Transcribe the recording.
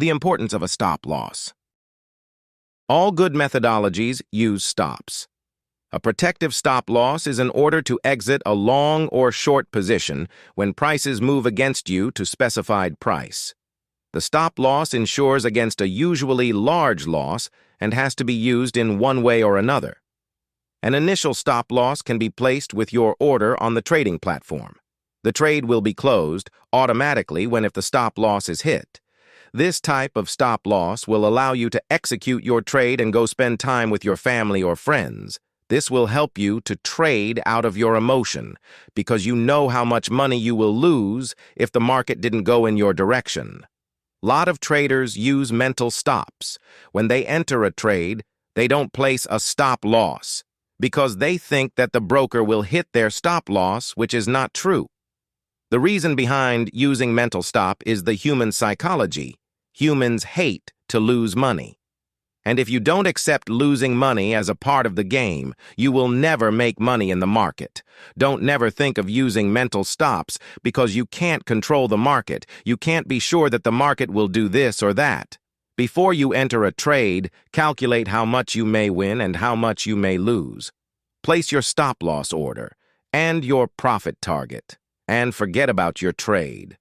The importance of a stop loss. All good methodologies use stops. A protective stop loss is an order to exit a long or short position when prices move against you to specified price. The stop loss ensures against a usually large loss and has to be used in one way or another. An initial stop loss can be placed with your order on the trading platform. The trade will be closed automatically if the stop loss is hit. This type of stop loss will allow you to execute your trade and go spend time with your family or friends. This will help you to trade out of your emotion because you know how much money you will lose if the market didn't go in your direction. A lot of traders use mental stops. When they enter a trade, they don't place a stop loss because they think that the broker will hit their stop loss, which is not true. The reason behind using mental stop is the human psychology. Humans hate to lose money. And if you don't accept losing money as a part of the game, you will never make money in the market. Don't never think of using mental stops because you can't control the market. You can't be sure that the market will do this or that. Before you enter a trade, calculate how much you may win and how much you may lose. Place your stop loss order and your profit target, and forget about your trade.